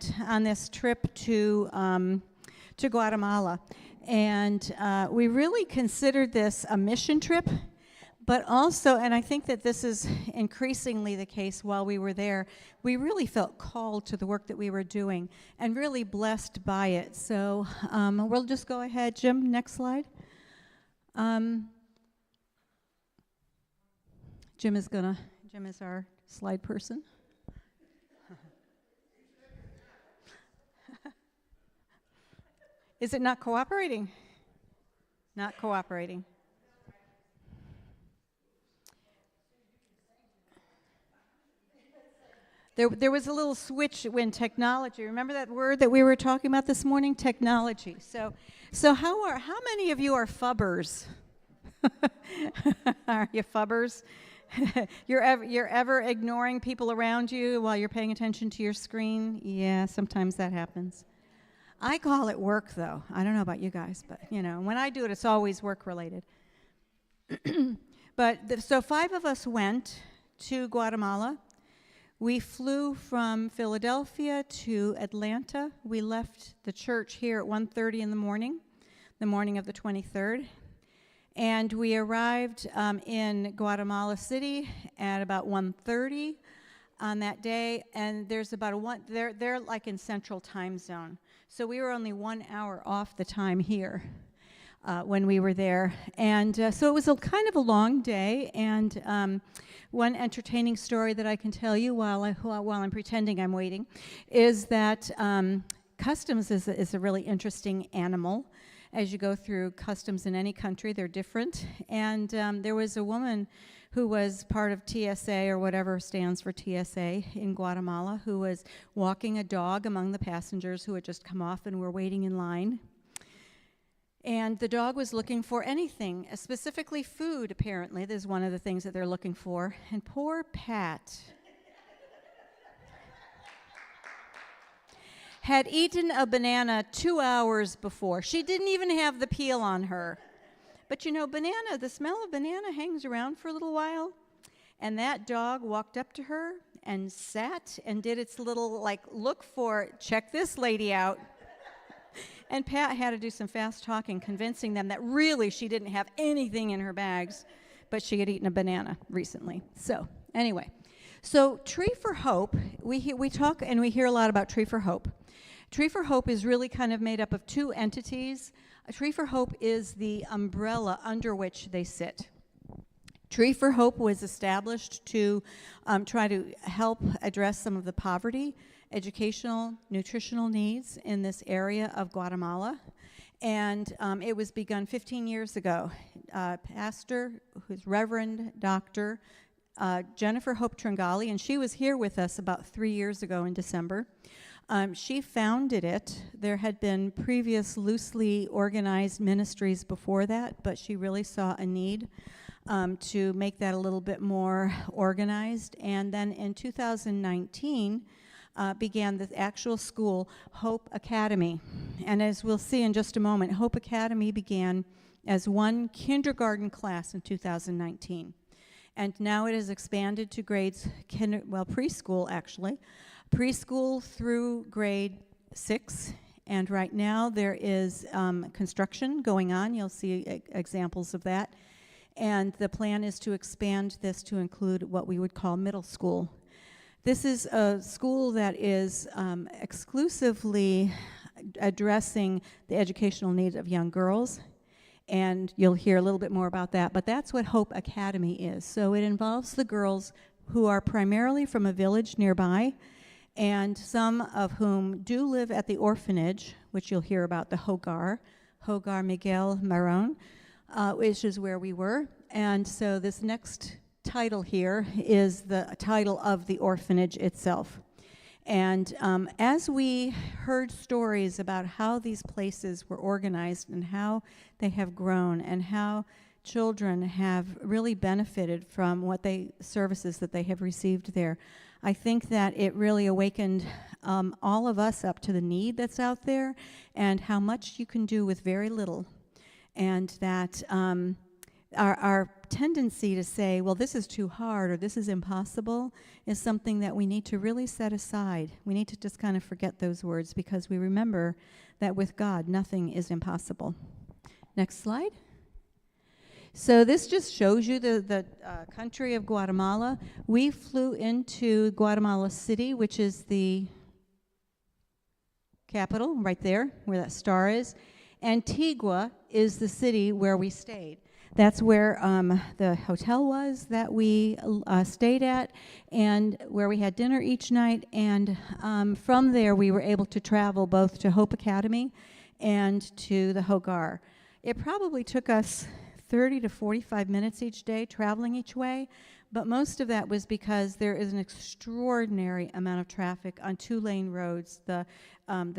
went on this trip to Guatemala, and we really considered this a mission trip, but also, and I think that this is increasingly the case while we were there, we really felt called to the work that we were doing and really blessed by it. So we'll just go ahead. Jim, next slide. Jim is our slide person. Is it not cooperating? Not cooperating. There was a little switch when technology. Remember that word that we were talking about this morning? Technology. So how many of you are fubbers? Are you fubbers? You're ever ignoring people around you while you're paying attention to your screen? Yeah, sometimes that happens. I call it work, though. I don't know about you guys, but when I do it, it's always work related. So 5 of us went to Guatemala. We flew from Philadelphia to Atlanta. We left the church here at 1:30 in the morning of the 23rd. And we arrived in Guatemala City at about 1:30 on that day. And there's about they're like in Central Time Zone. So we were only 1 hour off the time here when we were there. And so it was kind of a long day. And one entertaining story that I can tell you while I'm pretending I'm waiting is that customs is a really interesting animal. As you go through customs in any country, they're different. And there was a woman who was part of TSA, or whatever stands for TSA, in Guatemala, who was walking a dog among the passengers who had just come off and were waiting in line. And the dog was looking for anything, specifically food, apparently. This is one of the things that they're looking for. And poor Pat had eaten a banana 2 hours before. She didn't even have the peel on her. But the smell of banana hangs around for a little while. And that dog walked up to her and sat and did its little, check this lady out. And Pat had to do some fast talking, convincing them that really she didn't have anything in her bags, but she had eaten a banana recently. So anyway, Tree for Hope, we talk and we hear a lot about Tree for Hope. Tree for Hope is really kind of made up of 2 entities. Tree for Hope is the umbrella under which they sit. Tree for Hope was established to try to help address some of the poverty, educational, nutritional needs in this area of Guatemala. And it was begun 15 years ago. Pastor, who's Reverend Dr. Jennifer Hope Tringali, and she was here with us about 3 years ago in December. She founded it. There had been previous loosely organized ministries before that, but she really saw a need to make that a little bit more organized. And then in 2019, began the actual school, Hope Academy. And as we'll see in just a moment, Hope Academy began as one kindergarten class in 2019. And now it has expanded to grades, preschool actually, preschool through grade 6. And right now there is construction going on. You'll see examples of that. And the plan is to expand this to include what we would call middle school. This is a school that is exclusively addressing the educational needs of young girls, and you'll hear a little bit more about that, but that's what Hope Academy is. So it involves the girls who are primarily from a village nearby, and some of whom do live at the orphanage, which you'll hear about, the Hogar Miguel Maron, which is where we were. And so this next title here is the title of the orphanage itself. And as we heard stories about how these places were organized and how they have grown and how children have really benefited from services that they have received there, I think that it really awakened all of us up to the need that's out there and how much you can do with very little. And that our tendency to say, well, this is too hard or this is impossible, is something that we need to really set aside. We need to just kind of forget those words because we remember that with God, nothing is impossible. Next slide. So this just shows you the country of Guatemala. We flew into Guatemala City, which is the capital right there where that star is. Antigua is the city where we stayed. That's where the hotel was that we stayed at and where we had dinner each night. And from there, we were able to travel both to Hope Academy and to the Hogar. It probably took us 30 to 45 minutes each day traveling each way, but most of that was because there is an extraordinary amount of traffic on 2-lane roads. The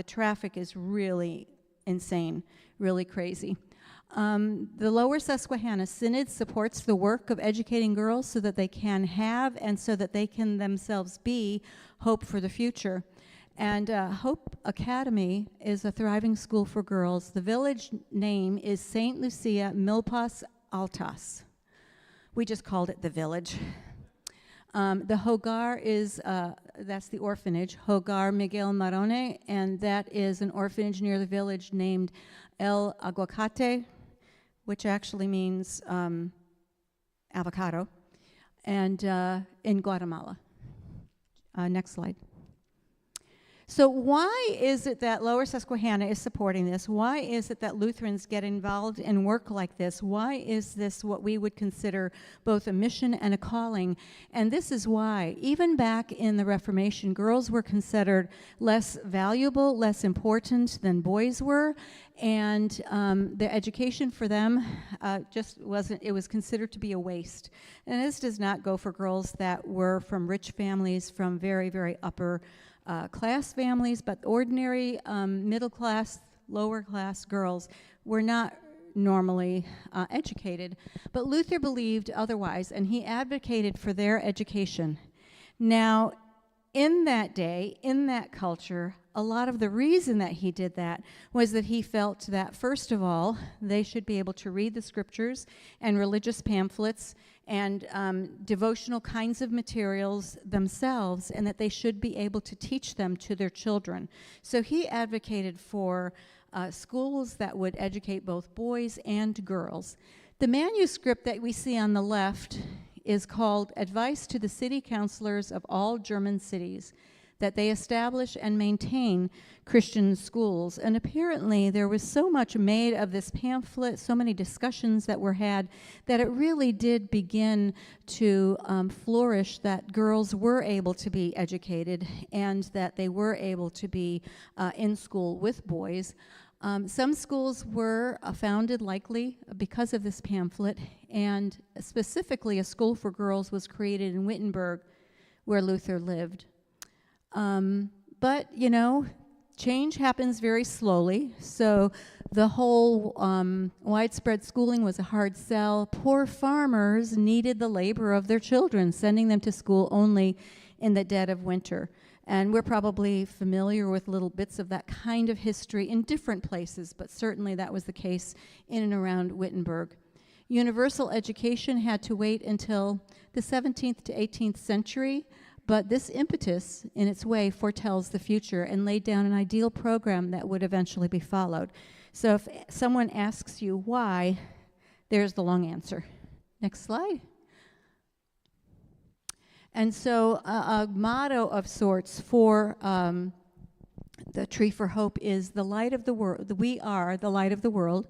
traffic is really insane, really crazy. The Lower Susquehanna Synod supports the work of educating girls so that they can have and so that they can themselves be hope for the future. And Hope Academy is a thriving school for girls. The village name is St. Lucia Milpas Altas. We just called it the village. The Hogar is, that's the orphanage, Hogar Miguel Marone, and that is an orphanage near the village named El Aguacate, which actually means avocado, and in Guatemala. Next slide. So why is it that Lower Susquehanna is supporting this? Why is it that Lutherans get involved in work like this? Why is this what we would consider both a mission and a calling? And this is why, even back in the Reformation, girls were considered less valuable, less important than boys were, and the education for them just wasn't, it was considered to be a waste. And this does not go for girls that were from rich families, from very, very upper class families, but ordinary middle class, lower class girls were not normally educated. But Luther believed otherwise, and he advocated for their education. Now, in that day, in that culture, a lot of the reason that he did that was that he felt that, first of all, they should be able to read the scriptures and religious pamphlets and devotional kinds of materials themselves, and that they should be able to teach them to their children. So he advocated for schools that would educate both boys and girls. The manuscript that we see on the left is called Advice to the City Councilors of All German Cities, that they establish and maintain Christian schools. And apparently there was so much made of this pamphlet, so many discussions that were had, that it really did begin to flourish, that girls were able to be educated and that they were able to be in school with boys. Some schools were founded likely because of this pamphlet, and specifically a school for girls was created in Wittenberg, where Luther lived. But, you know, change happens very slowly, so the whole widespread schooling was a hard sell. Poor farmers needed the labor of their children, sending them to school only in the dead of winter. And we're probably familiar with little bits of that kind of history in different places, but certainly that was the case in and around Wittenberg. Universal education had to wait until the 17th to 18th century, but this impetus, in its way, foretells the future and laid down an ideal program that would eventually be followed. So if someone asks you why, there's the long answer. Next slide. And so a motto of sorts for the Tree for Hope is the light of the world. We are the light of the world,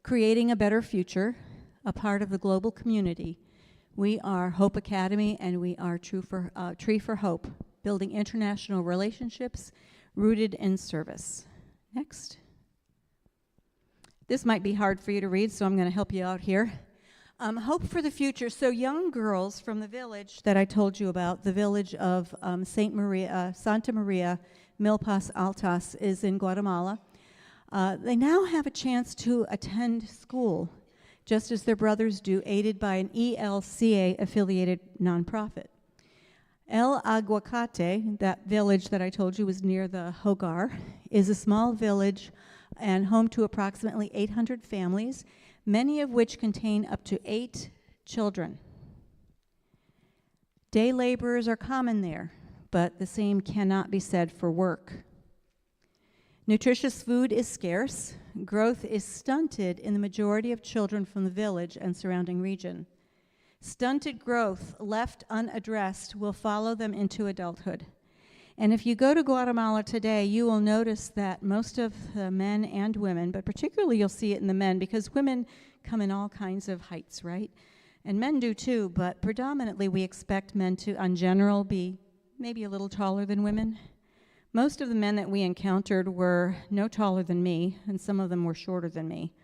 creating a better future, a part of the global community. We are Hope Academy, and we are Tree for Hope, building international relationships rooted in service. Next. This might be hard for you to read, so I'm going to help you out here. Hope for the future. So young girls from the village that I told you about, the village of Santa Maria Milpas Altas is in Guatemala. They now have a chance to attend school, just as their brothers do, aided by an ELCA-affiliated nonprofit. El Aguacate, that village that I told you was near the Hogar, is a small village and home to approximately 800 families, many of which contain up to 8 children. Day laborers are common there, but the same cannot be said for work. Nutritious food is scarce. Growth is stunted in the majority of children from the village and surrounding region. Stunted growth left unaddressed will follow them into adulthood. And if you go to Guatemala today, you will notice that most of the men and women, but particularly you'll see it in the men, because women come in all kinds of heights, right? And men do too, but predominantly we expect men to, in general, be maybe a little taller than women. Most of the men that we encountered were no taller than me, and some of them were shorter than me.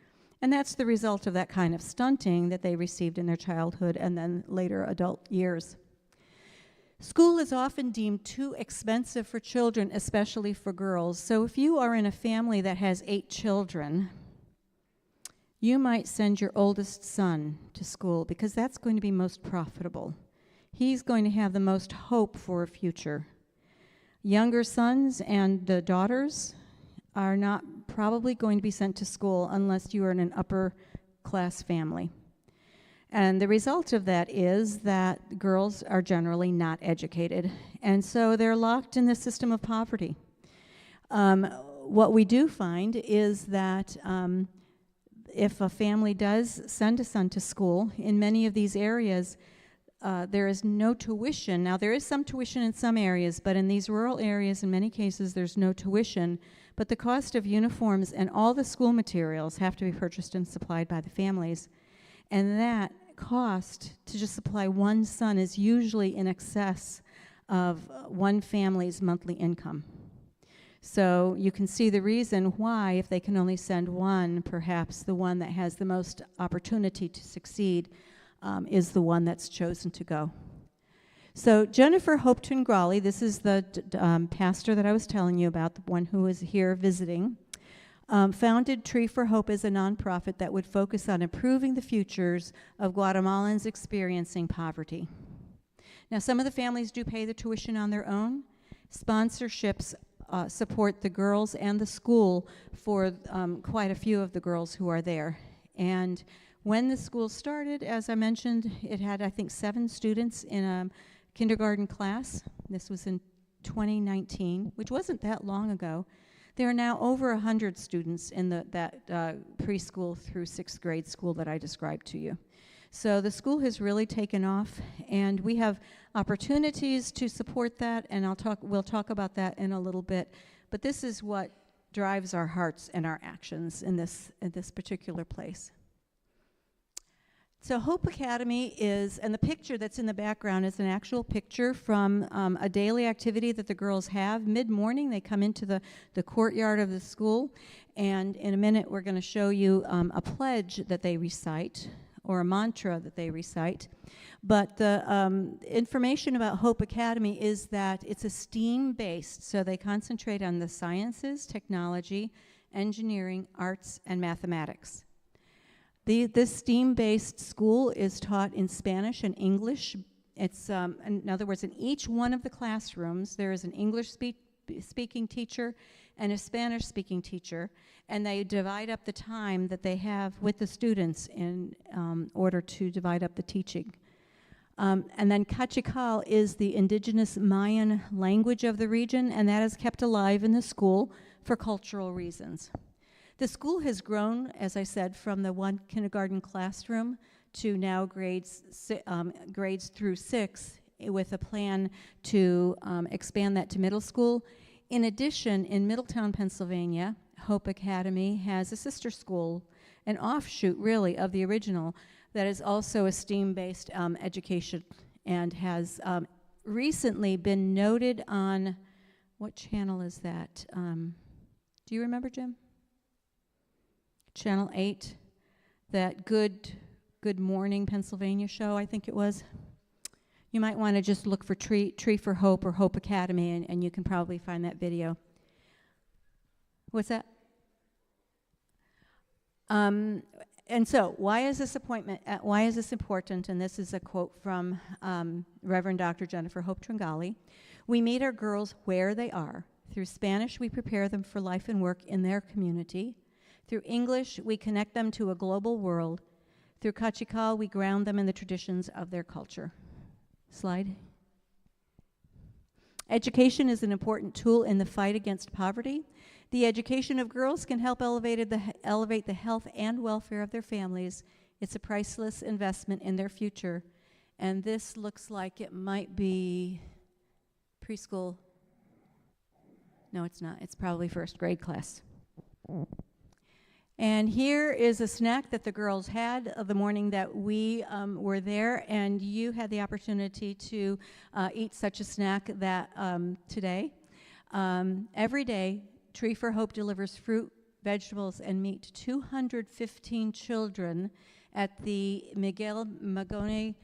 And that's the result of that kind of stunting that they received in their childhood and then later adult years. School is often deemed too expensive for children, especially for girls. So if you are in a family that has 8 children, you might send your oldest son to school because that's going to be most profitable. He's going to have the most hope for a future. Younger sons and the daughters are not probably going to be sent to school unless you are in an upper class family. And the result of that is that girls are generally not educated, and so they're locked in the system of poverty. What we do find is that if a family does send a son to school, in many of these areas, there is no tuition. Now, there is some tuition in some areas, but in these rural areas, in many cases, there's no tuition. But the cost of uniforms and all the school materials have to be purchased and supplied by the families. And that cost to just supply one son is usually in excess of one family's monthly income. So you can see the reason why, if they can only send one, perhaps the one that has the most opportunity to succeed is the one that's chosen to go. So Jennifer Hope Tungrali, this is the pastor that I was telling you about, the one who was here visiting, founded Tree for Hope as a nonprofit that would focus on improving the futures of Guatemalans experiencing poverty. Now, some of the families do pay the tuition on their own. Sponsorships support the girls and the school for quite a few of the girls who are there. And when the school started, as I mentioned, it had, I think, 7 students in a kindergarten class. This was in 2019, which wasn't that long ago. There are now over 100 students in that preschool through 6th grade school that I described to you. So the school has really taken off, and we have opportunities to support that, and we'll talk about that in a little bit. But this is what drives our hearts and our actions in this particular place. So Hope Academy is, and the picture that's in the background is an actual picture from a daily activity that the girls have. Mid-morning, they come into the courtyard of the school, and in a minute we're going to show you a pledge that they recite, or a mantra that they recite. But the information about Hope Academy is that it's a STEAM-based, so they concentrate on the sciences, technology, engineering, arts, and mathematics. This STEAM-based school is taught in Spanish and English. It's, in other words, in each one of the classrooms, there is an English-speaking teacher and a Spanish-speaking teacher, and they divide up the time that they have with the students in order to divide up the teaching. And then Cachical is the indigenous Mayan language of the region, and that is kept alive in the school for cultural reasons. The school has grown, as I said, from the 1 kindergarten classroom to now grades through 6, with a plan to expand that to middle school. In addition, in Middletown, Pennsylvania, Hope Academy has a sister school, an offshoot, really, of the original, that is also a STEAM-based education and has recently been noted on, what channel is that? Do you remember, Jim? Channel 8, that Good Morning Pennsylvania show, I think it was. You might want to just look for Tree for Hope or Hope Academy, and you can probably find that video. What's that? And so, why is this important? And this is a quote from Reverend Dr. Jennifer Hope Tungrali. We meet our girls where they are. Through Spanish, we prepare them for life and work in their community. Through English, we connect them to a global world. Through kachikal, we ground them in the traditions of their culture. Slide. Education is an important tool in the fight against poverty. The education of girls can help elevate the health and welfare of their families. It's a priceless investment in their future. And this looks like it might be preschool. No, it's not. It's probably first grade class. And here is a snack that the girls had the morning that we were there, and you had the opportunity to eat such a snack that today. Every day, Tree for Hope delivers fruit, vegetables, and meat to 215 children at the Miguel Magone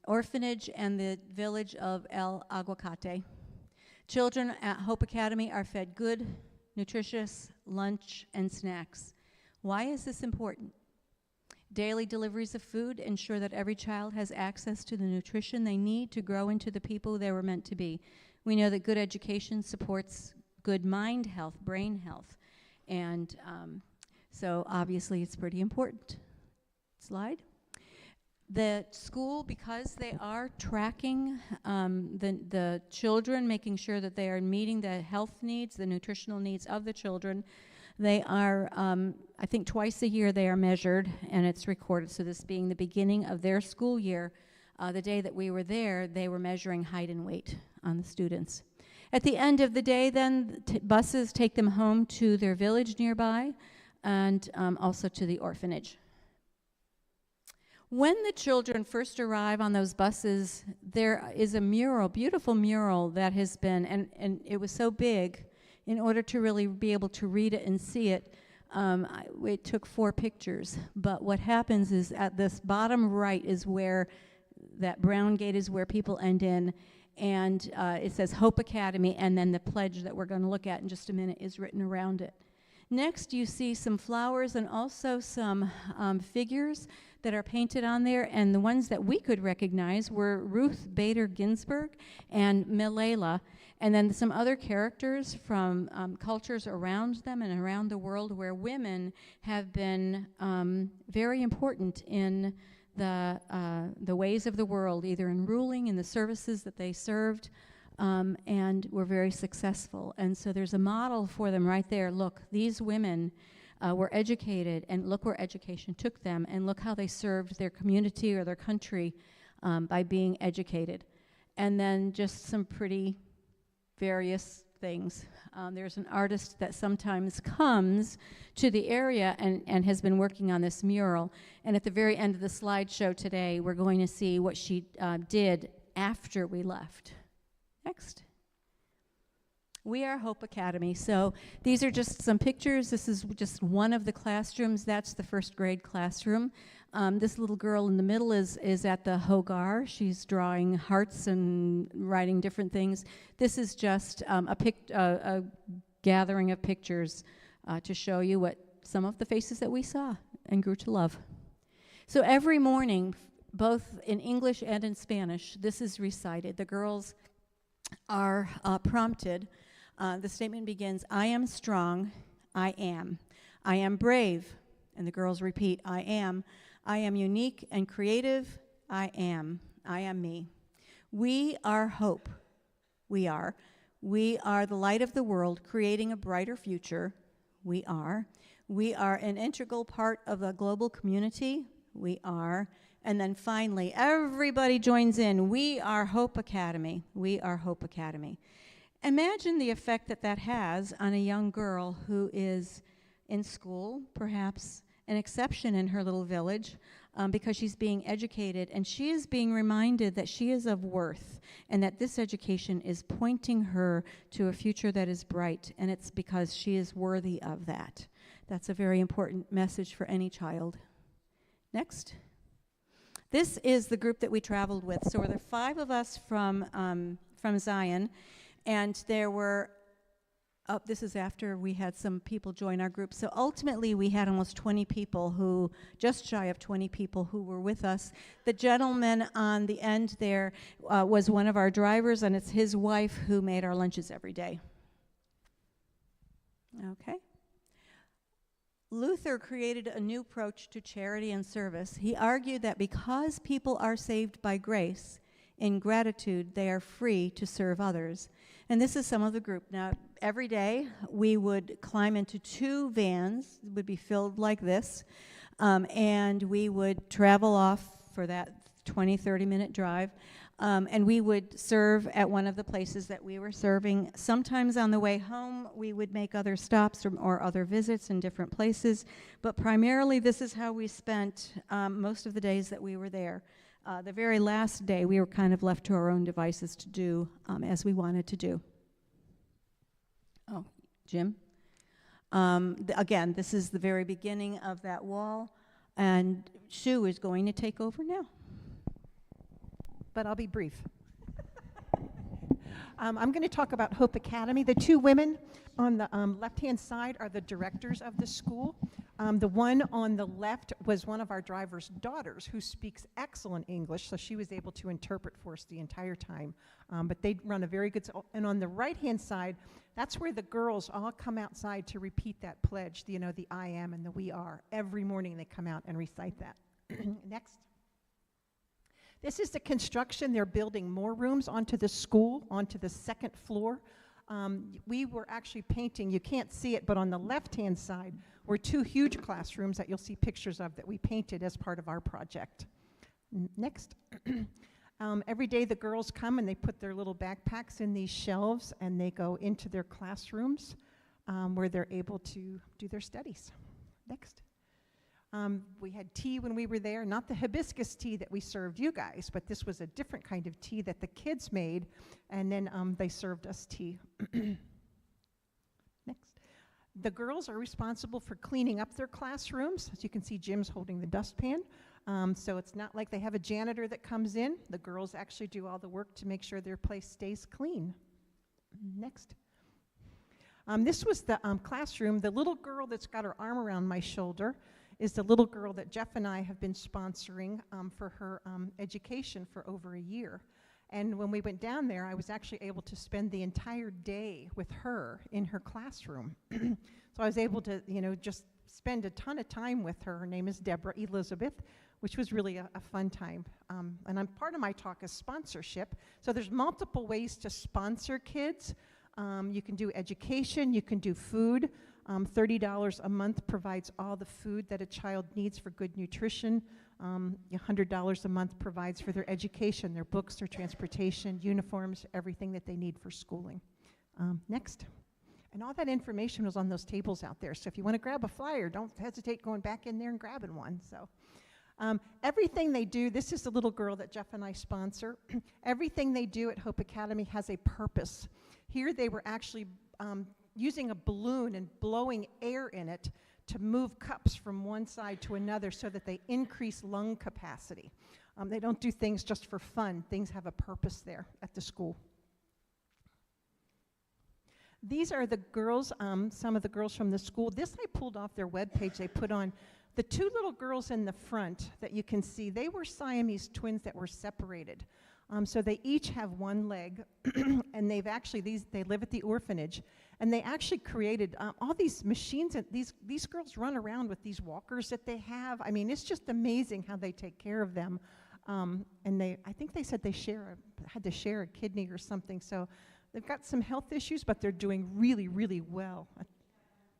orphanage and the village of El Aguacate. Children at Hope Academy are fed good, nutritious lunch and snacks. Why is this important? Daily deliveries of food ensure that every child has access to the nutrition they need to grow into the people they were meant to be. We know that good education supports good mind health, brain health, and so obviously it's pretty important. Slide. The school, because they are tracking the children, making sure that they are meeting the health needs, the nutritional needs of the children, they are, I think twice a year they are measured and it's recorded. So this being the beginning of their school year, the day that we were there, they were measuring height and weight on the students. At the end of the day then, buses take them home to their village nearby and also to the orphanage. When the children first arrive on those buses, there is a mural, beautiful mural that has been, and it was so big, in order to really be able to read it and see it, it took 4 pictures. But what happens is at this bottom right is where that brown gate is where people end in, and it says Hope Academy, and then the pledge that we're going to look at in just a minute is written around it. Next, you see some flowers and also some figures that are painted on there, and the ones that we could recognize were Ruth Bader Ginsburg and Milela, and then some other characters from cultures around them and around the world where women have been very important in the ways of the world, either in ruling, in the services that they served, and were very successful. And so there's a model for them right there. Look, these women were educated, and look where education took them, and look how they served their community or their country by being educated. And then just some pretty various things. There's an artist that sometimes comes to the area and has been working on this mural. And at the very end of the slideshow today, we're going to see what she did after we left. Next. We are Hope Academy. So these are just some pictures. This is just one of the classrooms. That's the first grade classroom. This little girl in the middle is at the Hogar. She's drawing hearts and writing different things. This is just a gathering of pictures to show you what some of the faces that we saw and grew to love. So every morning, both in English and in Spanish, this is recited. The girls are prompted. The statement begins, I am strong, I am. I am brave, and the girls repeat, I am. I am unique and creative, I am. I am me. We are hope, we are. We are the light of the world, creating a brighter future, we are. We are an integral part of the global community, we are. And then finally, everybody joins in, we are Hope Academy, we are Hope Academy. Imagine the effect that that has on a young girl who is in school, perhaps an exception in her little village, because she's being educated, and she is being reminded that she is of worth, and that this education is pointing her to a future that is bright, and it's because she is worthy of that. That's a very important message for any child. Next. This is the group that we traveled with. So there were 5 of us from Zion, and there were, this is after we had some people join our group. So ultimately we had almost 20 people who, just shy of 20 people who were with us. The gentleman on the end there was one of our drivers, and it's his wife who made our lunches every day. Okay. Luther created a new approach to charity and service. He argued that because people are saved by grace, in gratitude, they are free to serve others. And this is some of the group. Now, every day, we would climb into 2 vans, would be filled like this, and we would travel off for that 20, 30-minute drive, and we would serve at one of the places that we were serving. Sometimes on the way home, we would make other stops or other visits in different places, but primarily this is how we spent most of the days that we were there. The very last day, we were kind of left to our own devices to do as we wanted to do. Oh, Jim? Again, this is the very beginning of that wall, and Sue is going to take over now. But I'll be brief. I'm going to talk about Hope Academy. The 2 women on the left-hand side are the directors of the school. The one on the left was one of our driver's daughters who speaks excellent English, so she was able to interpret for us the entire time. But they run a very good, and on the right-hand side, that's where the girls all come outside to repeat that pledge, the I am and the we are. Every morning they come out and recite that. Next. This is the construction. They're building more rooms onto the school, onto the 2nd floor. We were actually painting, you can't see it, but on the left-hand side were 2 huge classrooms that you'll see pictures of that we painted as part of our project. Next. Every day the girls come and they put their little backpacks in these shelves and they go into their classrooms where they're able to do their studies. Next. We had tea when we were there, not the hibiscus tea that we served you guys, but this was a different kind of tea that the kids made, and then they served us tea. Next. The girls are responsible for cleaning up their classrooms. As you can see, Jim's holding the dustpan. So it's not like they have a janitor that comes in. The girls actually do all the work to make sure their place stays clean. Next. This was the classroom. The little girl that's got her arm around my shoulder is the little girl that Jeff and I have been sponsoring for her education for over a year. And when we went down there, I was actually able to spend the entire day with her in her classroom. So I was able to, just spend a ton of time with her. Her name is Deborah Elizabeth, which was really a fun time. And part of my talk is sponsorship. So there's multiple ways to sponsor kids. You can do education, you can do food. $30 a month provides all the food that a child needs for good nutrition. $100 a month provides for their education, their books, their transportation, uniforms, everything that they need for schooling. Next. And all that information was on those tables out there. So if you want to grab a flyer, don't hesitate going back in there and grabbing one. So everything they do, this is the little girl that Jeff and I sponsor. Everything they do at Hope Academy has a purpose. Here they were actually using a balloon and blowing air in it to move cups from one side to another so that they increase lung capacity. They don't do things just for fun. Things have a purpose there at the school. These are the girls, some of the girls from the school. This I pulled off their webpage. They put on the 2 little girls in the front that you can see. They were Siamese twins that were separated. So they each have one leg, and they've actually, they live at the orphanage, and they actually created all these machines, and these girls run around with these walkers that they have. I mean, it's just amazing how they take care of them. And I think they said they had to share a kidney or something, so they've got some health issues, but they're doing really, really well.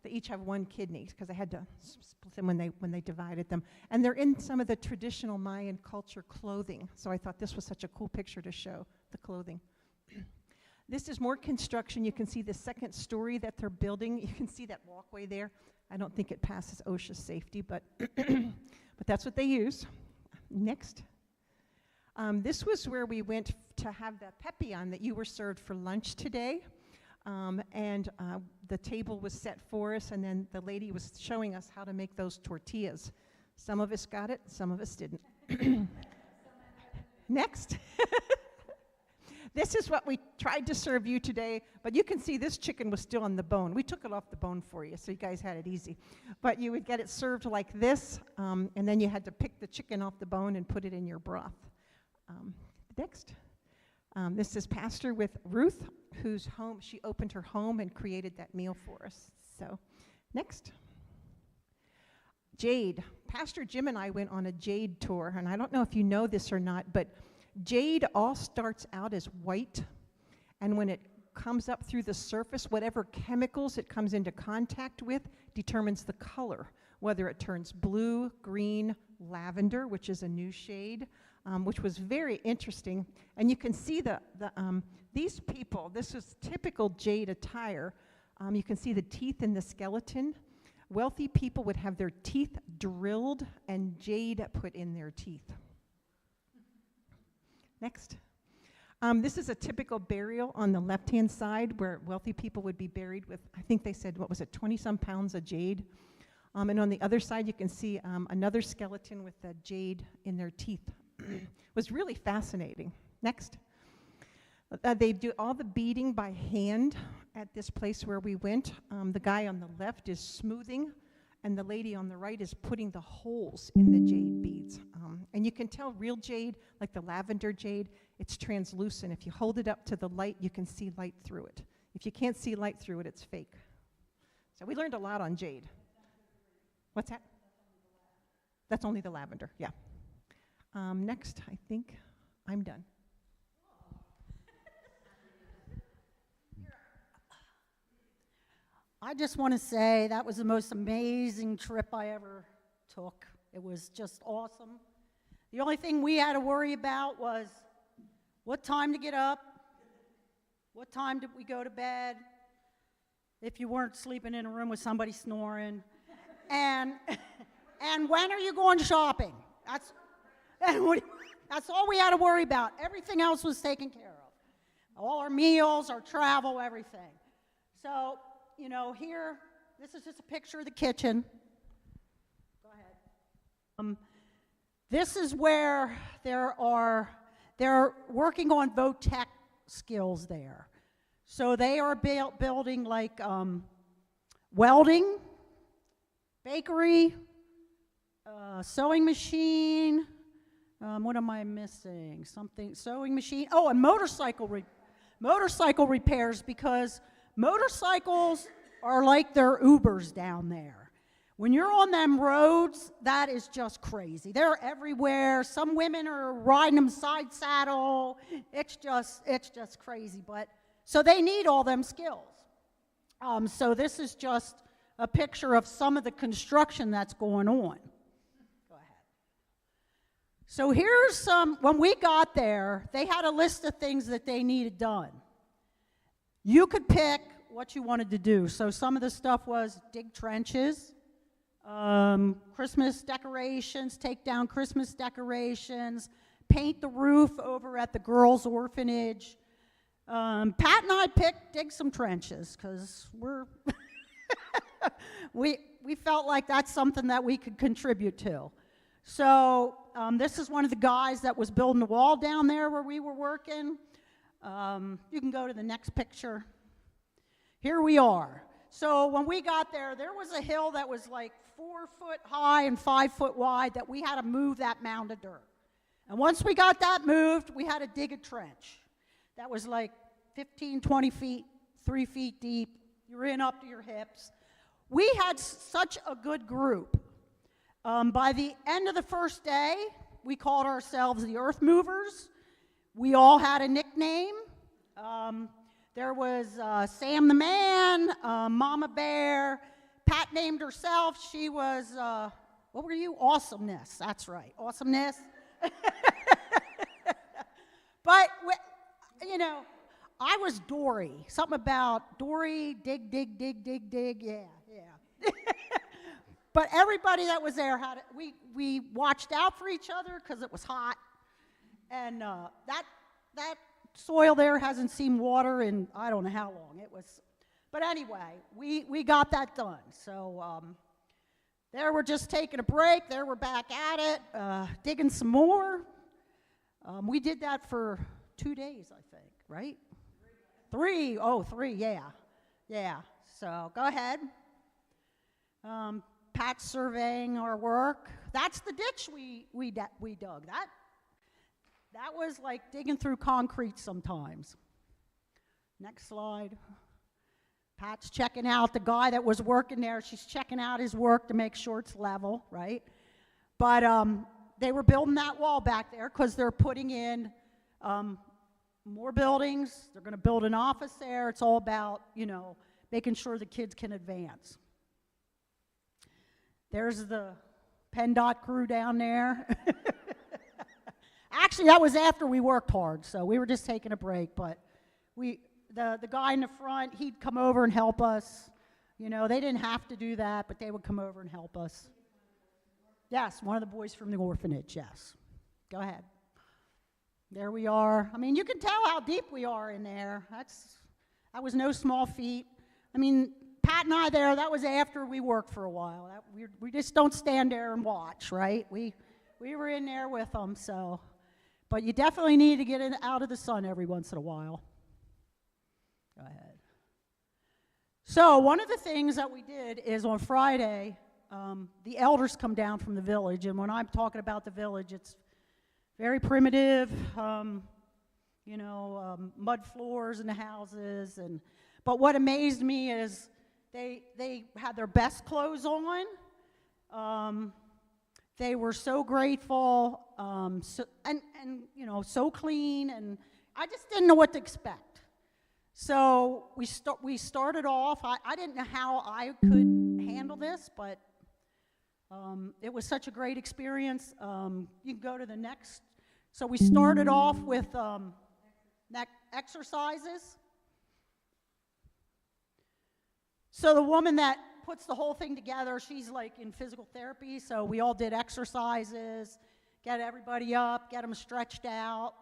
They each have one kidney because they had to split them when they divided them. And they're in some of the traditional Mayan culture clothing. So I thought this was such a cool picture to show the clothing. This is more construction. You can see the 2nd story that they're building. You can see that walkway there. I don't think it passes OSHA safety, but but that's what they use. Next. This was where we went to have the pepian that you were served for lunch today. And the table was set for us, and then the lady was showing us how to make those tortillas. Some of us got it, some of us didn't. Next. This is what we tried to serve you today, but you can see this chicken was still on the bone. We took it off the bone for you, so you guys had it easy. But you would get it served like this, and then you had to pick the chicken off the bone and put it in your broth. Next. This is Pastor with Ruth, whose home, she opened her home and created that meal for us. So, next. Jade. Pastor Jim and I went on a jade tour, and I don't know if you know this or not, but jade all starts out as white, and when it comes up through the surface, whatever chemicals it comes into contact with determines the color, whether it turns blue, green, lavender, which is a new shade, which was very interesting. And you can see these people, this is typical jade attire. You can see the teeth in the skeleton. Wealthy people would have their teeth drilled and jade put in their teeth. Next. This is a typical burial on the left-hand side where wealthy people would be buried with, I think they said, 20-some pounds of jade. And on the other side, you can see another skeleton with the jade in their teeth. It was really fascinating. Next. They do all the beading by hand at this place where we went. The guy on the left is smoothing, and the lady on the right is putting the holes in the jade beads. And you can tell real jade, like the lavender jade, it's translucent. If you hold it up to the light, you can see light through it. If you can't see light through it, it's fake. So we learned a lot on jade. What's that? That's only the lavender, yeah. Next, I think I'm done. I just want to say that was the most amazing trip I ever took. It was just awesome. The only thing we had to worry about was what time to get up, what time did we go to bed, if you weren't sleeping in a room with somebody snoring, and when are you going shopping? That's all we had to worry about. Everything else was taken care of. All our meals, our travel, everything. So, you know, here, this is just a picture of the kitchen. Go ahead. This is where they're working on VOTEC skills there. So they are building like welding, bakery, sewing machine. What am I missing? Sewing machine. Oh, and motorcycle repairs, because motorcycles are like their Ubers down there. When you're on them roads, that is just crazy. They're everywhere. Some women are riding them side saddle. It's just crazy. But so they need all them skills. So this is just a picture of some of the construction that's going on. Go ahead. So here's some. When we got there, they had a list of things that they needed done. You could pick what you wanted to do. So some of the stuff was dig trenches, Christmas decorations, take down Christmas decorations, paint the roof over at the girls' orphanage. Pat and I picked dig some trenches because we felt like that's something that we could contribute to. So this is one of the guys that was building the wall down there where we were working. You can go to the next picture. Here we are. So when we got there, there was a hill that was like 4 foot high and 5 foot wide that we had to move that mound of dirt. And once we got that moved, we had to dig a trench. That was like 15, 20 feet, 3 feet deep. You were in up to your hips. We had such a good group. By the end of the first day, we called ourselves the Earth Movers. We all had a nickname. There was Sam the Man, Mama Bear. Pat named herself. She was, what were you? Awesomeness. That's right. Awesomeness. But, you know, I was Dory. Something about Dory, dig, dig, dig, dig, dig. Yeah. But everybody that was there had it. We watched out for each other because it was hot. And that soil there hasn't seen water in I don't know how long. It was, but anyway, we got that done. So there we're just taking a break. There we're back at it, digging some more. We did that for 2 days, I think, right? 3. Oh, 3. Yeah. So go ahead. Pat's surveying our work. That's the ditch we dug. That was like digging through concrete sometimes. Next slide. Pat's checking out the guy that was working there. She's checking out his work to make sure it's level, right? But they were building that wall back there because they're putting in more buildings. They're going to build an office there. It's all about, making sure the kids can advance. There's the PennDOT crew down there. Actually, that was after we worked hard, so we were just taking a break. But the guy in the front, he'd come over and help us. They didn't have to do that, but they would come over and help us. Yes, one of the boys from the orphanage, yes. Go ahead. There we are. I mean, you can tell how deep we are in there. That was no small feat. I mean, Pat and I there, that was after we worked for a while. We just don't stand there and watch, right? We were in there with them, so. But you definitely need to get out of the sun every once in a while. Go ahead. So one of the things that we did is on Friday, the elders come down from the village, and when I'm talking about the village, it's very primitive, mud floors in the houses, but what amazed me is they had their best clothes on. They were so grateful, so clean, and I just didn't know what to expect. So we started off. I didn't know how I could handle this, but it was such a great experience. You can go to the next. So we started off with exercises. So the woman that puts the whole thing together, she's like in physical therapy, so we all did exercises, get everybody up, get them stretched out.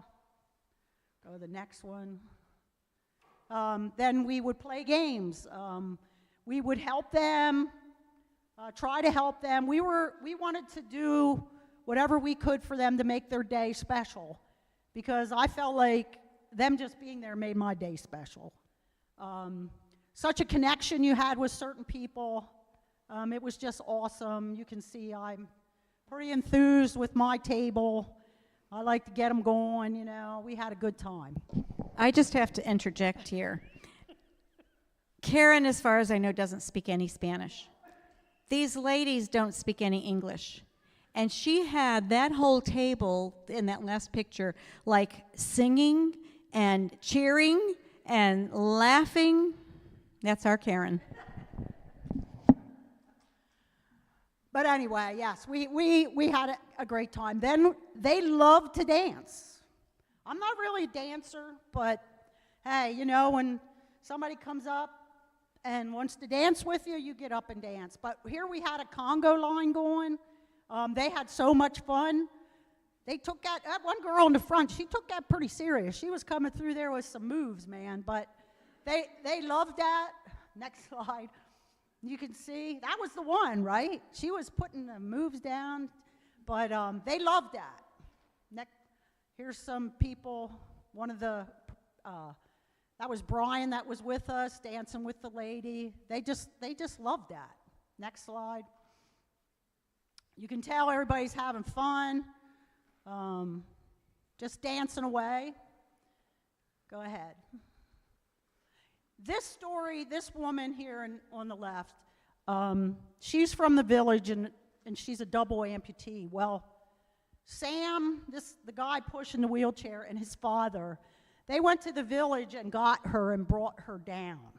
Go to the next one. Then we would play games. We would help them, try to help them. We wanted to do whatever we could for them to make their day special, because I felt like them just being there made my day special. Such a connection you had with certain people. It was just awesome. You can see I'm pretty enthused with my table. I like to get them going, We had a good time. I just have to interject here. Karen, as far as I know, doesn't speak any Spanish. These ladies don't speak any English. And she had that whole table in that last picture, like singing and cheering and laughing. That's our Karen. But anyway, yes, we had a great time. Then they love to dance. I'm not really a dancer, but hey, when somebody comes up and wants to dance with you, you get up and dance. But here we had a Congo line going. They had so much fun. They took that one girl in the front, she took that pretty serious. She was coming through there with some moves, man, but they loved that. Next slide. You can see, that was the one, right? She was putting the moves down, but they loved that. Here's some people, one of the, that was Brian that was with us, dancing with the lady. They just loved that. Next slide. You can tell everybody's having fun, just dancing away. Go ahead. This story, this woman here on the left, she's from the village and she's a double amputee. Well, Sam, the guy pushing the wheelchair, and his father, they went to the village and got her and brought her down.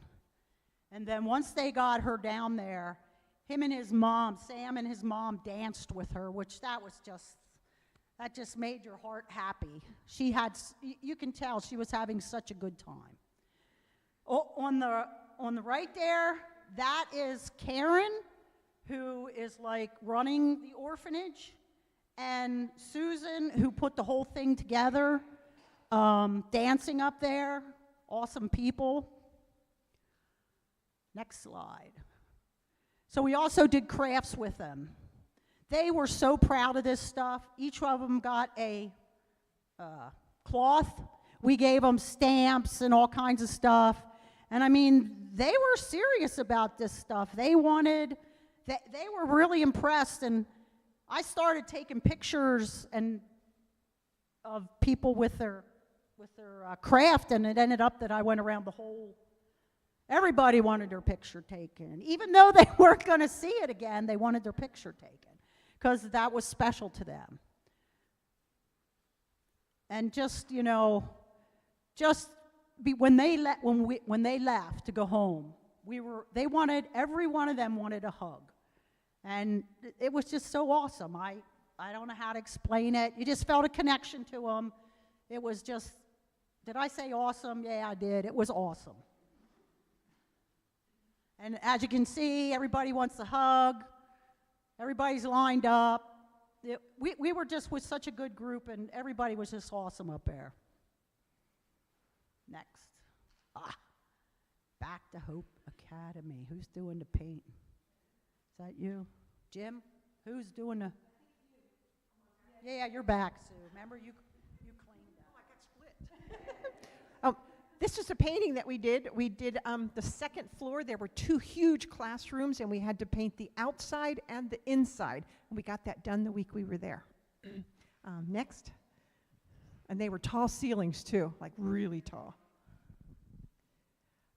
And then once they got her down there, him and his mom, Sam and his mom danced with her, which that just made your heart happy. You can tell she was having such a good time. On the right there, that is Karen, who is like running the orphanage, and Susan, who put the whole thing together, dancing up there, awesome people. Next slide. So we also did crafts with them. They were so proud of this stuff. Each of them got a cloth. We gave them stamps and all kinds of stuff. And I mean, they were serious about this stuff. They were really impressed, and I started taking pictures of people with their craft, and it ended up that I went around the whole Everybody wanted their picture taken. Even though they weren't going to see it again, they wanted their picture taken because that was special to them. And just, you know, when they left to go home, every one of them wanted a hug. And it was just so awesome. I don't know how to explain it. You just felt a connection to them. It was just, did I say awesome? Yeah, I did. It was awesome. And as you can see, everybody wants a hug. Everybody's lined up. We were just with such a good group, and everybody was just awesome up there. Next. Back to Hope Academy. Who's doing the paint? Is that you? Jim? Who's doing the... Yeah, you're back, Sue. Remember, you cleaned up. Oh, I got split. Oh, this is a painting that we did. We did the second floor. There were 2 huge classrooms, and we had to paint the outside and the inside. And we got that done the week we were there. Next. And they were tall ceilings, too, like really tall.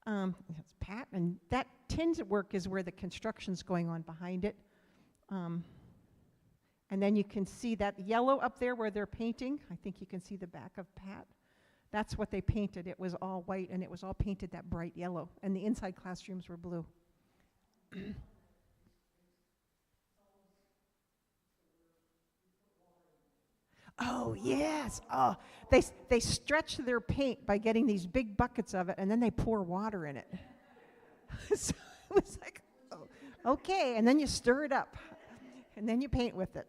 That's Pat, and that tinted work is where the construction's going on behind it. And then you can see that yellow up there where they're painting. I think you can see the back of Pat. That's what they painted. It was all white, and it was all painted that bright yellow. And the inside classrooms were blue. Oh, yes. Oh, they stretch their paint by getting these big buckets of it, and then they pour water in it. So it was like, oh, okay. And then you stir it up, and then you paint with it.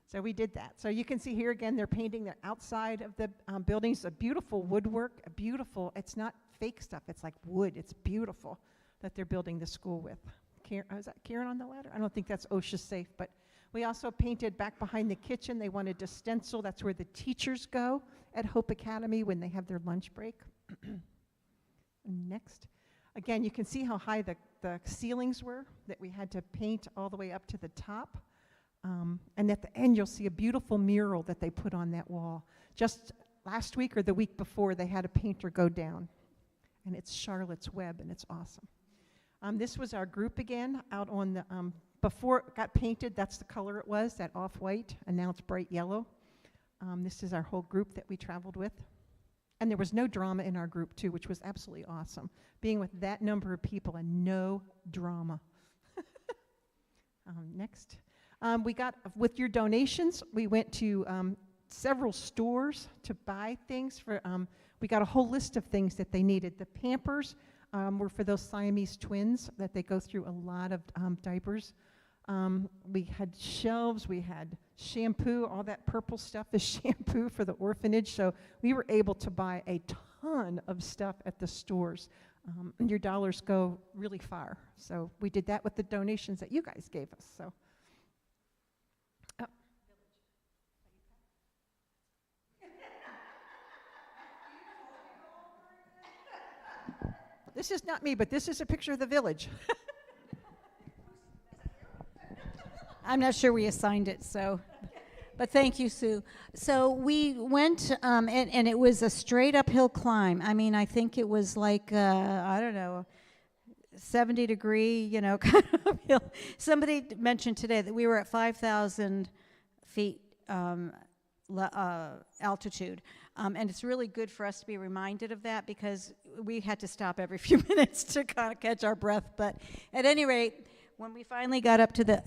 So we did that. So you can see here again, they're painting the outside of the buildings, a beautiful woodwork, it's not fake stuff, it's like wood. It's beautiful that they're building the school with. Is that Karen on the ladder? I don't think that's OSHA safe, but we also painted back behind the kitchen. They wanted to stencil. That's where the teachers go at Hope Academy when they have their lunch break. Next. Again, you can see how high the ceilings were that we had to paint all the way up to the top. And at the end, you'll see a beautiful mural that they put on that wall. Just last week or the week before, they had a painter go down. And it's Charlotte's Web, and it's awesome. This was our group again out on the, before it got painted, that's the color it was, that off-white, and now it's bright yellow. This is our whole group that we traveled with. And there was no drama in our group, too, which was absolutely awesome. Being with that number of people and no drama. Next. We got, with your donations, we went to several stores to buy things for, we got a whole list of things that they needed. The Pampers were for those Siamese twins that they go through a lot of diapers. We had shelves, we had shampoo, all that purple stuff is shampoo for the orphanage. So we were able to buy a ton of stuff at the stores. Your dollars go really far. So we did that with the donations that you guys gave us. So. This is not me, but this is a picture of the village. I'm not sure we assigned it, so, but thank you, Sue. So we went, and it was a straight uphill climb. I mean, I think it was like, I don't know, 70-degree, you know, kind of uphill. Somebody mentioned today that we were at 5,000 feet altitude. And it's really good for us to be reminded of that because we had to stop every few minutes to kind of catch our breath. But at any rate, when we finally got up to the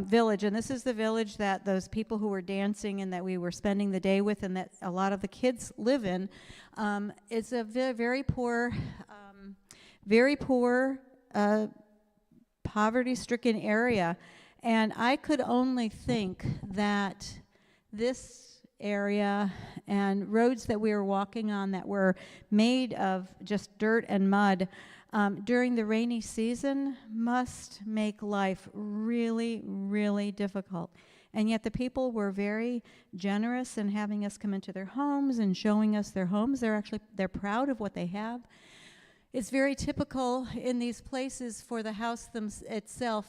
village, and this is the village that those people who were dancing and that we were spending the day with and that a lot of the kids live in, it's a very poor, poverty-stricken area. And I could only think that this area and roads that we were walking on that were made of just dirt and mud during the rainy season must make life really, really difficult. And yet the people were very generous in having us come into their homes and showing us their homes. They're proud of what they have. It's very typical in these places for the house itself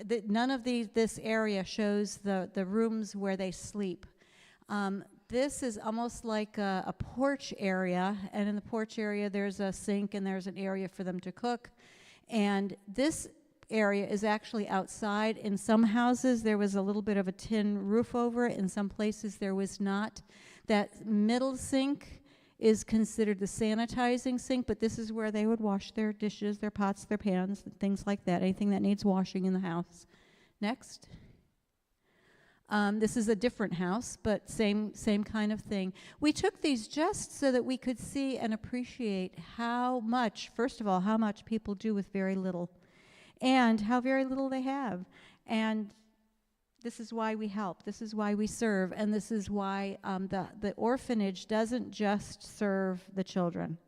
that none of this area shows the rooms where they sleep. This is almost like a porch area, and in the porch area there's a sink and there's an area for them to cook. And this area is actually outside. In some houses there was a little bit of a tin roof over it. In some places there was not. That middle sink is considered the sanitizing sink, but this is where they would wash their dishes, their pots, their pans, things like that, anything that needs washing in the house. Next. This is a different house, but same kind of thing. We took these just so that we could see and appreciate how much, first of all, how much people do with very little, and how very little they have. And this is why we help. This is why we serve, and this is why the orphanage doesn't just serve the children.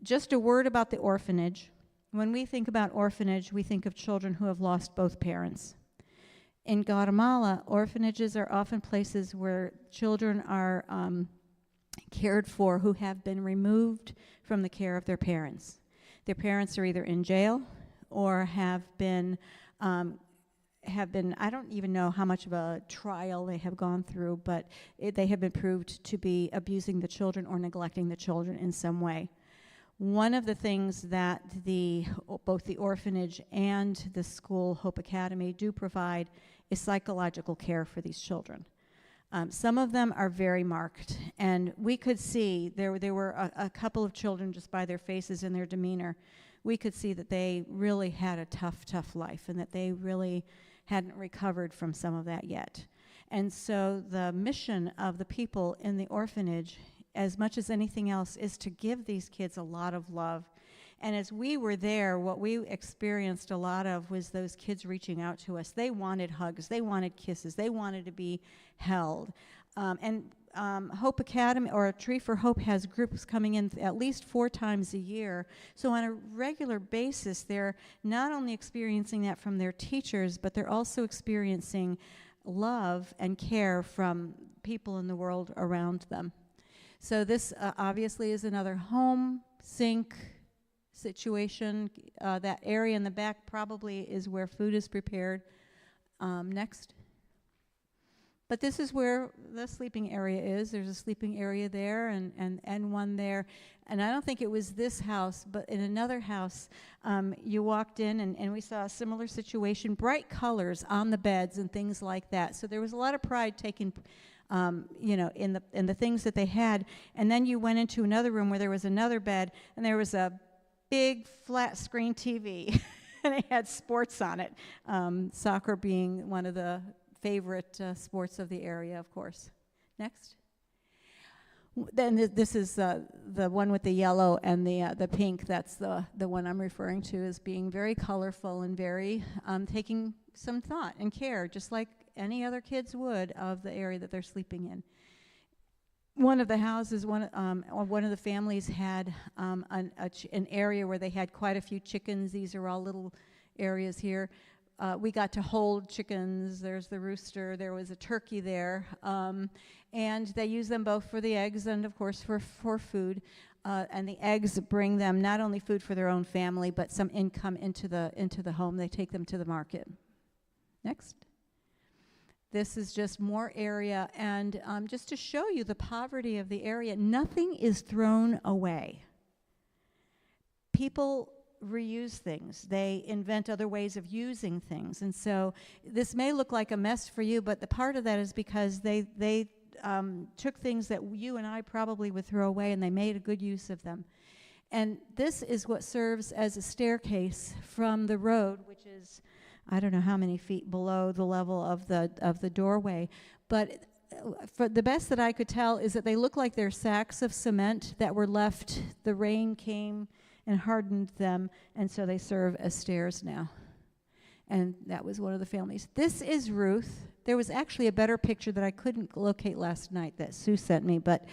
Just a word about the orphanage. When we think about orphanage, we think of children who have lost both parents. In Guatemala, orphanages are often places where children are cared for who have been removed from the care of their parents. Their parents are either in jail or have been, I don't even know how much of a trial they have gone through, but they have been proved to be abusing the children or neglecting the children in some way. One of the things that both the orphanage and the school, Hope Academy, do provide is psychological care for these children. Some of them are very marked, and we could see there were a couple of children, just by their faces and their demeanor, we could see that they really had a tough life and that they really hadn't recovered from some of that yet. And so the mission of the people in the orphanage, as much as anything else, is to give these kids a lot of love. And as we were there, what we experienced a lot of was those kids reaching out to us. They wanted hugs, they wanted kisses, they wanted to be held. Hope Academy, or Tree for Hope, has groups coming in at least 4 times a year. So on a regular basis, they're not only experiencing that from their teachers, but they're also experiencing love and care from people in the world around them. So this obviously is another home sink situation. That area in the back probably is where food is prepared. Next. But this is where the sleeping area is. There's a sleeping area there and one there. And I don't think it was this house, but in another house, you walked in and we saw a similar situation, bright colors on the beds and things like that. So there was a lot of pride taken in the things that they had. And then you went into another room where there was another bed, and there was a big flat screen TV, and it had sports on it, soccer being one of the favorite sports of the area, of course. Next. Then this is the one with the yellow and the pink. That's the one I'm referring to as being very colorful and very taking some thought and care, just like any other kids would, of the area that they're sleeping in. One of the houses, one of the families had an area where they had quite a few chickens. These are all little areas here. We got to hold chickens. There's the rooster. There was a turkey there. And they use them both for the eggs and, of course, for food. And the eggs bring them not only food for their own family, but some income into the home. They take them to the market. Next. This is just more area, and just to show you the poverty of the area, nothing is thrown away. People reuse things. They invent other ways of using things. And so this may look like a mess for you, but the part of that is because they took things that you and I probably would throw away, and they made a good use of them. And this is what serves as a staircase from the road, which is, I don't know how many feet below the level of the doorway, but for the best that I could tell is that they look like they're sacks of cement that were left. The rain came and hardened them, and so they serve as stairs now. And that was one of the families. This is Ruth. There was actually a better picture that I couldn't locate last night that Sue sent me, but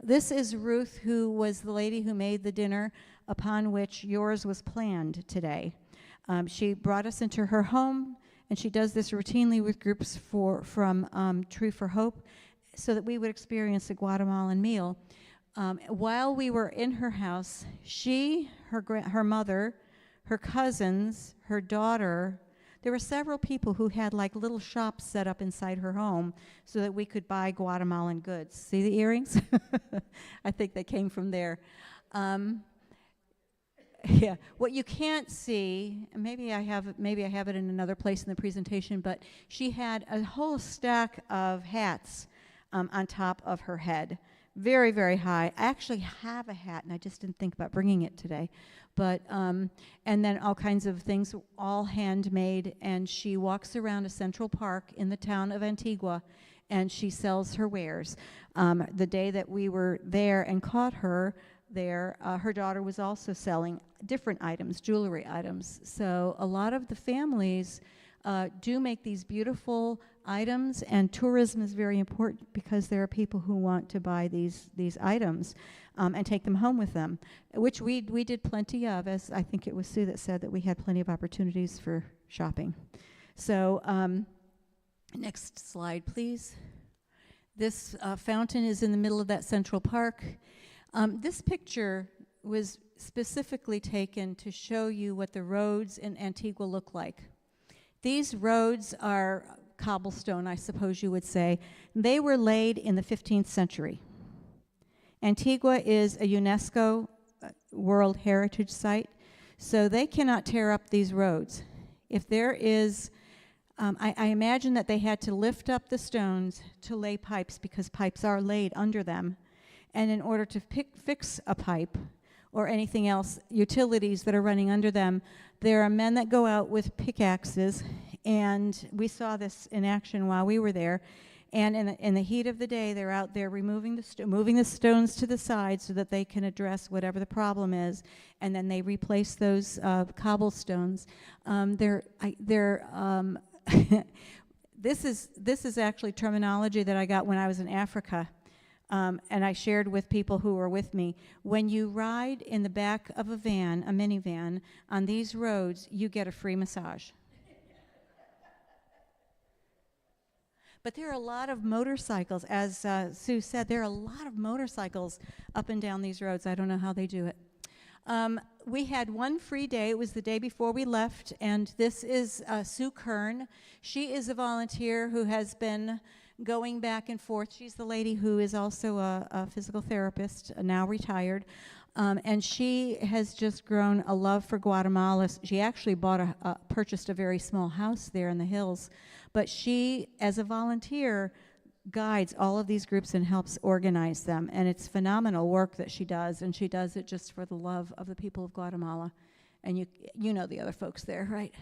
this is Ruth, who was the lady who made the dinner upon which yours was planned today. She brought us into her home, and she does this routinely with groups from Tree for Hope, so that we would experience a Guatemalan meal. While we were in her house, she, her mother, her cousins, her daughter, there were several people who had like little shops set up inside her home so that we could buy Guatemalan goods. See the earrings? I think they came from there. Yeah, what you can't see, and maybe I have it in another place in the presentation, but she had a whole stack of hats on top of her head. Very, very high. I actually have a hat, and I just didn't think about bringing it today. But, and then all kinds of things, all handmade, and she walks around a central park in the town of Antigua, and she sells her wares. The day that we were there and caught her there, her daughter was also selling different items, jewelry items. So a lot of the families do make these beautiful items, and tourism is very important because there are people who want to buy these items and take them home with them, which we did plenty of, as I think it was Sue that said that we had plenty of opportunities for shopping. So next slide, please. This fountain is in the middle of that central park. This picture was specifically taken to show you what the roads in Antigua look like. These roads are cobblestone, I suppose you would say. They were laid in the 15th century. Antigua is a UNESCO World Heritage Site, so they cannot tear up these roads. If there is, I imagine that they had to lift up the stones to lay pipes because pipes are laid under them. And in order to fix a pipe or anything else, utilities that are running under them, there are men that go out with pickaxes, and we saw this in action while we were there. And in the heat of the day, they're out there removing moving the stones to the side so that they can address whatever the problem is, and then they replace those cobblestones. This is actually terminology that I got when I was in Africa. And I shared with people who were with me. When you ride in the back of a van, a minivan, on these roads, you get a free massage. But there are a lot of motorcycles. As Sue said, there are a lot of motorcycles up and down these roads. I don't know how they do it. We had one free day. It was the day before we left, and this is Sue Kern. She is a volunteer who has been going back and forth. She's the lady who is also a physical therapist, now retired, and she has just grown a love for Guatemala. She actually purchased a very small house there in the hills, but she, as a volunteer, guides all of these groups and helps organize them, and it's phenomenal work that she does, and she does it just for the love of the people of Guatemala. And you know the other folks there, right?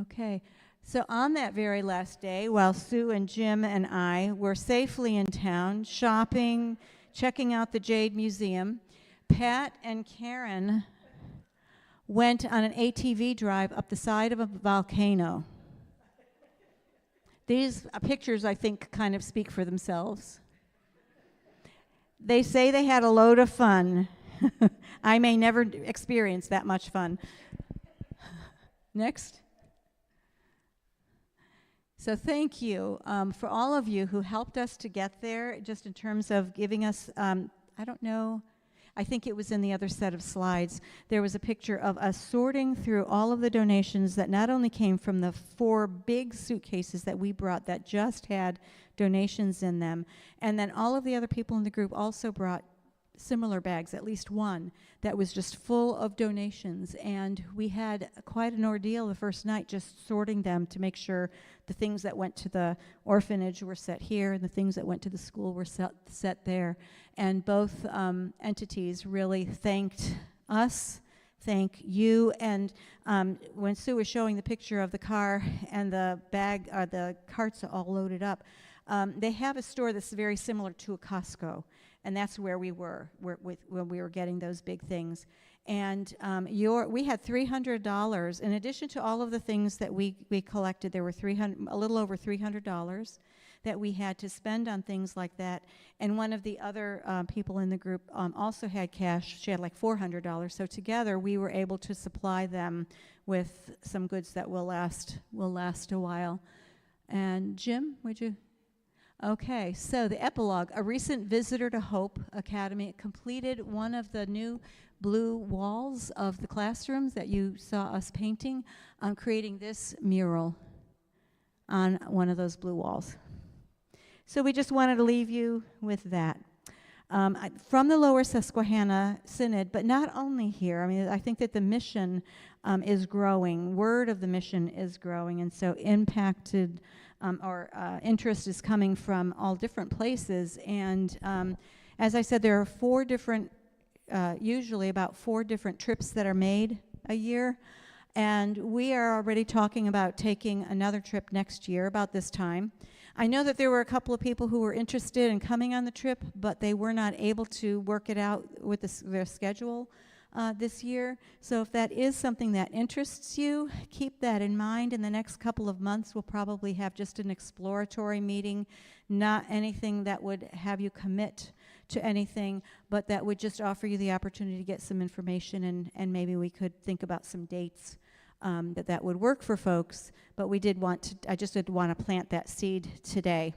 Okay. So on that very last day, while Sue and Jim and I were safely in town, shopping, checking out the Jade Museum, Pat and Karen went on an ATV drive up the side of a volcano. These pictures, I think, kind of speak for themselves. They say they had a load of fun. I may never experience that much fun. Next. So thank you for all of you who helped us to get there, just in terms of giving us, I don't know, I think it was in the other set of slides. There was a picture of us sorting through all of the donations that not only came from the 4 big suitcases that we brought that just had donations in them, and then all of the other people in the group also brought similar bags, at least one, that was just full of donations. And we had quite an ordeal the first night just sorting them to make sure the things that went to the orphanage were set here and the things that went to the school were set there. And both entities really thanked us, thank you. And when Sue was showing the picture of the car and the bag, the carts all loaded up, they have a store that's very similar to a Costco. And that's where we were when we were getting those big things. And we had $300. In addition to all of the things that we collected, there were a little over $300 that we had to spend on things like that. And one of the other people in the group also had cash. She had like $400. So together we were able to supply them with some goods that will last a while. And Jim, would you? Okay, so the epilogue. A recent visitor to Hope Academy completed one of the new blue walls of the classrooms that you saw us painting, creating this mural on one of those blue walls. So we just wanted to leave you with that. From the Lower Susquehanna Synod, but not only here. I mean, I think that the mission is growing. Word of the mission is growing, and so impacted interest is coming from all different places. And as I said, there are usually about 4 different trips that are made a year. And we are already talking about taking another trip next year about this time. I know that there were a couple of people who were interested in coming on the trip, but they were not able to work it out with their schedule this year. So if that is something that interests you, keep that in mind. In the next couple of months, we'll probably have just an exploratory meeting, not anything that would have you commit to anything, but that would just offer you the opportunity to get some information, and maybe we could think about some dates that would work for folks. But I just did want to plant that seed today.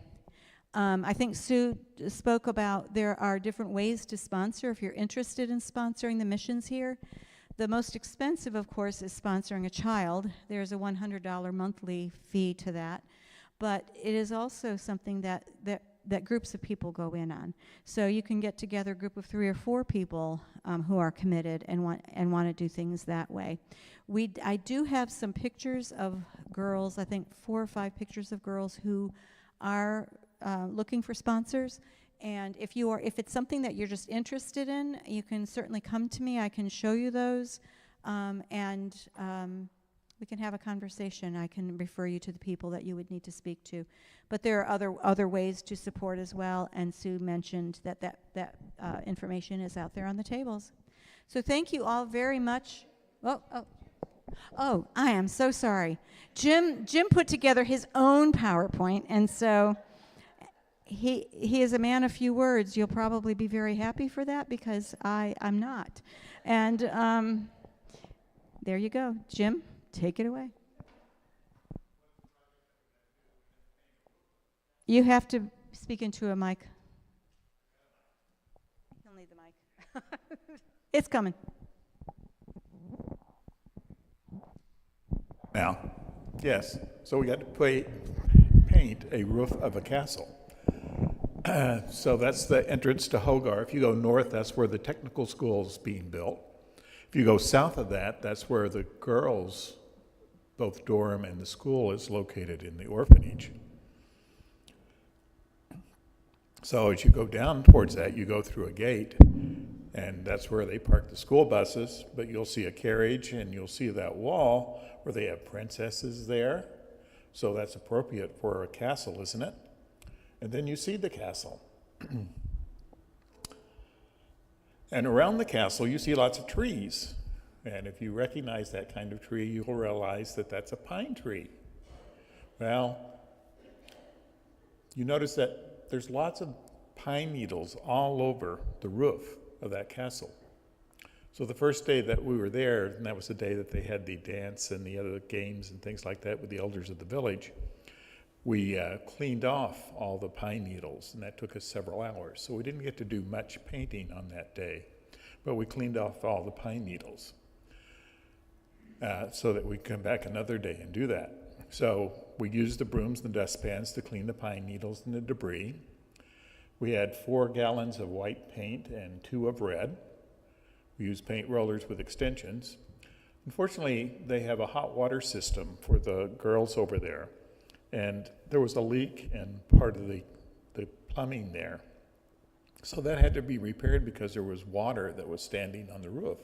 I think Sue spoke about there are different ways to sponsor if you're interested in sponsoring the missions here. The most expensive, of course, is sponsoring a child. There's a $100 monthly fee to that. But it is also something that groups of people go in on. So you can get together a group of 3 or 4 people who are committed and want to do things that way. I do have some pictures of girls, I think 4 or 5 pictures of girls who are looking for sponsors. And if it's something that you're just interested in, you can certainly come to me. I can show you those, and we can have a conversation. I can refer you to the people that you would need to speak to. But there are other ways to support as well, and Sue mentioned that information is out there on the tables. So thank you all very much. Oh, I am so sorry. Jim put together his own PowerPoint, and so he is a man of few words. You'll probably be very happy for that, because I'm not. And there you go. Jim, take it away. You have to speak into a mic. You'll need the mic. It's coming. Now, yes, so we got to paint a roof of a castle. So that's the entrance to Hogar. If you go north, that's where the technical school is being built. If you go south of that, that's where the girls, both dorm and the school, is located in the orphanage. So as you go down towards that, you go through a gate, and that's where they park the school buses, but you'll see a carriage, and you'll see that wall where they have princesses there. So that's appropriate for a castle, isn't it? And then you see the castle. And around the castle, you see lots of trees. And if you recognize that kind of tree, you'll realize that that's a pine tree. Well, you notice that there's lots of pine needles all over the roof of that castle. So the first day that we were there, and that was the day that they had the dance and the other games and things like that with the elders of the village, we cleaned off all the pine needles, and that took us several hours. So we didn't get to do much painting on that day, but we cleaned off all the pine needles so that we could come back another day and do that. So we used the brooms and the dustpans to clean the pine needles and the debris. We had 4 gallons of white paint and 2 of red. We used paint rollers with extensions. Unfortunately, they have a hot water system for the girls over there, and there was a leak in part of the plumbing there. So that had to be repaired because there was water that was standing on the roof.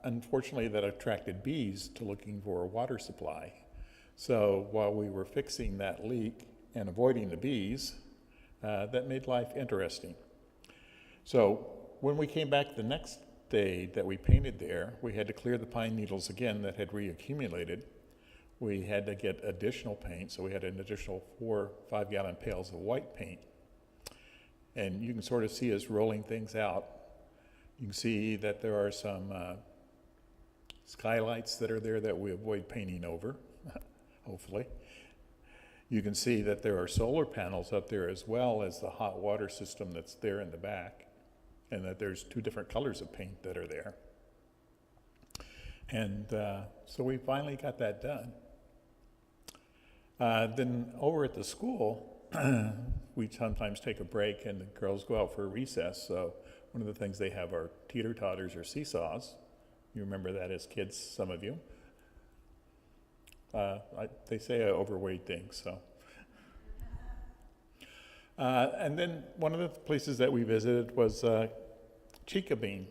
Unfortunately, that attracted bees to looking for a water supply. So while we were fixing that leak and avoiding the bees, that made life interesting. So when we came back the next day that we painted there, we had to clear the pine needles again that had reaccumulated. We had to get additional paint, so we had an additional 4 5-gallon pails of white paint. And you can sort of see us rolling things out. You can see that there are some skylights that are there that we avoid painting over, hopefully. You can see that there are solar panels up there as well as the hot water system that's there in the back. and that there's 2 different colors of paint that are there. And so we finally got that done. Then over at the school, we sometimes take a break and the girls go out for a recess. So one of the things they have are teeter-totters or seesaws. You remember that as kids, some of you. They say I overweighed things, so. And then one of the places that we visited was Chica Bean.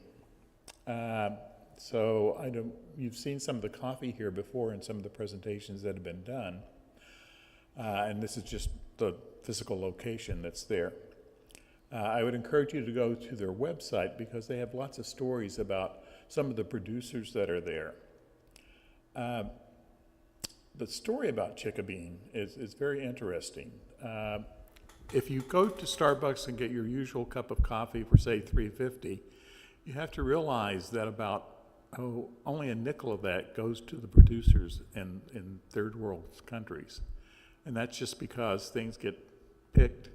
So you've seen some of the coffee here before in some of the presentations that have been done. And this is just the physical location that's there. I would encourage you to go to their website because they have lots of stories about some of the producers that are there. The story about Chica Bean is very interesting. If you go to Starbucks and get your usual cup of coffee for, say, $3.50, you have to realize that about only a nickel of that goes to the producers in third world countries. And that's just because things get picked,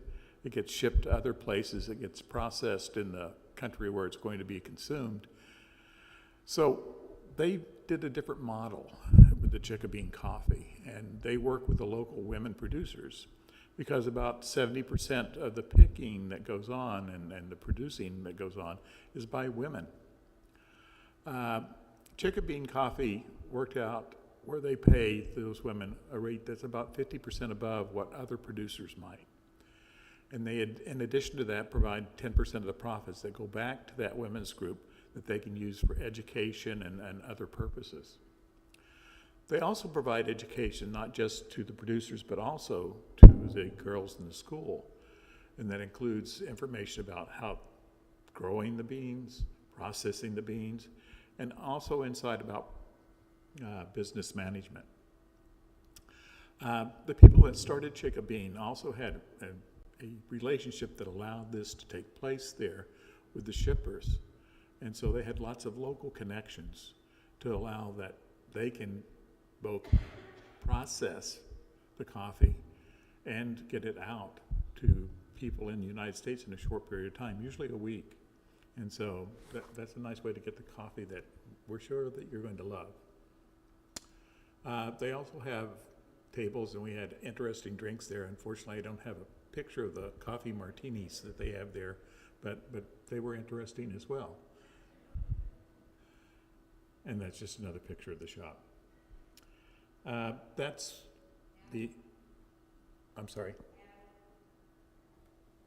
it gets shipped to other places, it gets processed in the country where it's going to be consumed. So they did a different model with the Chica Bean coffee, and they work with the local women producers because about 70% of the picking that goes on and the producing that goes on is by women. Chica Bean coffee worked out where they pay those women a rate that's about 50% above what other producers might. And they, in addition to that, provide 10% of the profits that go back to that women's group that they can use for education and other purposes. They also provide education not just to the producers, but also to the girls in the school. And that includes information about how growing the beans, processing the beans, and also insight about business management. The people that started Chica Bean also had a relationship that allowed this to take place there with the shippers. And so they had lots of local connections to allow that they can both process the coffee and get it out to people in the United States in a short period of time, usually a week. And so that's a nice way to get the coffee that we're sure that you're going to love. They also have tables, and we had interesting drinks there. Unfortunately, I don't have a picture of the coffee martinis that they have there, but they were interesting as well. And that's just another picture of the shop. That's the, I'm sorry.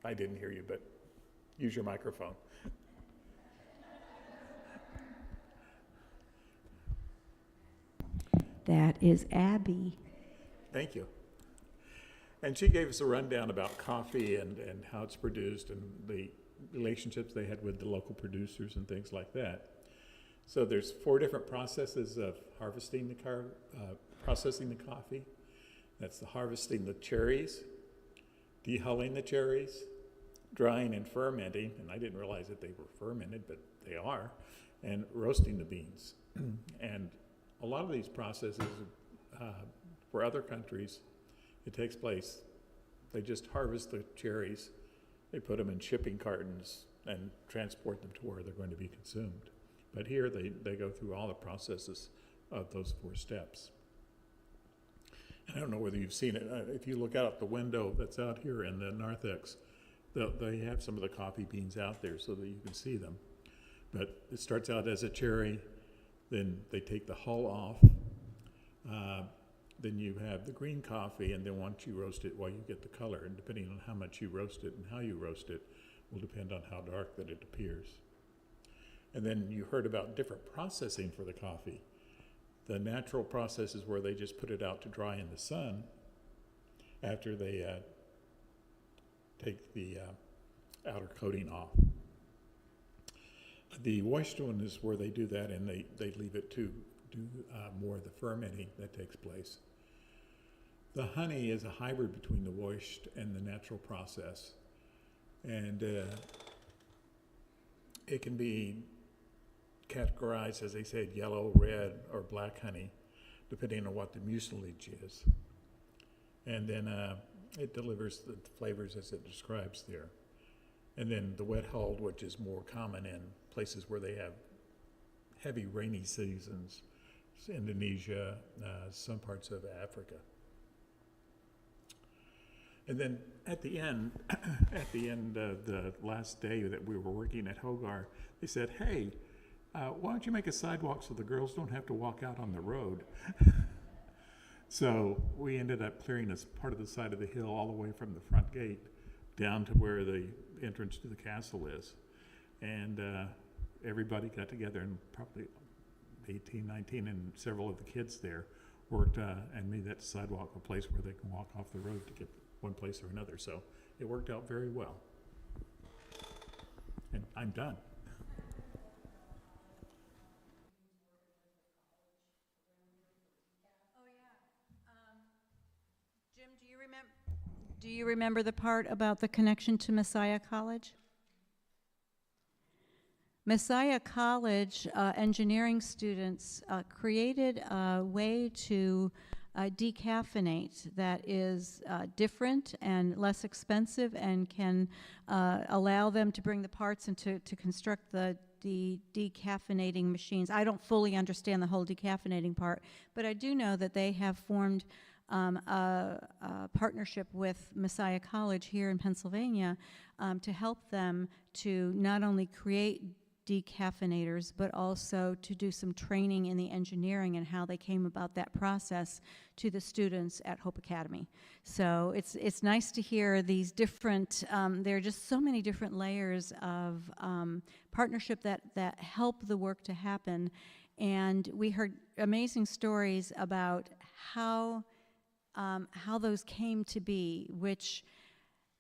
I didn't hear you, but use your microphone. That is Abby. Thank you. And she gave us a rundown about coffee and how it's produced and the relationships they had with the local producers and things like that. So there's 4 different processes of harvesting processing the coffee. That's the harvesting the cherries, dehulling the cherries, drying and fermenting, and I didn't realize that they were fermented, but they are, and roasting the beans. And a lot of these processes for other countries, it takes place. They just harvest the cherries, they put them in shipping cartons and transport them to where they're going to be consumed. But here they go through all the processes of those 4 steps. I don't know whether you've seen it. If you look out the window that's out here in the narthex, they have some of the coffee beans out there so that you can see them. But it starts out as a cherry, then they take the hull off, then you have the green coffee, and then once you roast it, well, you get the color, and depending on how much you roast it and how you roast it will depend on how dark that it appears. And then you heard about different processing for the coffee. The natural process is where they just put it out to dry in the sun after they take the outer coating off. The washed one is where they do that and they leave it to do more of the fermenting that takes place. The honey is a hybrid between the washed and the natural process. And it can be categorized, as they said, yellow, red, or black honey, depending on what the mucilage is. And then it delivers the flavors as it describes there. And then the wet hold, which is more common in places where they have heavy rainy seasons, Indonesia, some parts of Africa. And then at the end, of the last day that we were working at Hogar, they said, hey, why don't you make a sidewalk so the girls don't have to walk out on the road? So we ended up clearing a part of the side of the hill all the way from the front gate down to where the entrance to the castle is. And everybody got together, and probably 18, 19, and several of the kids there worked and made that sidewalk a place where they can walk off the road to get one place or another. So it worked out very well. And I'm done. Jim, do you remember the part about the connection to Messiah College? Messiah College engineering students created a way to decaffeinate that is different and less expensive and can allow them to bring the parts and to construct the decaffeinating machines. I don't fully understand the whole decaffeinating part, but I do know that they have formed a partnership with Messiah College here in Pennsylvania to help them to not only create decaffeinators, but also to do some training in the engineering and how they came about that process to the students at Hope Academy. So it's nice to hear these different, there are just so many different layers of partnership that help the work to happen. And we heard amazing stories about how those came to be, which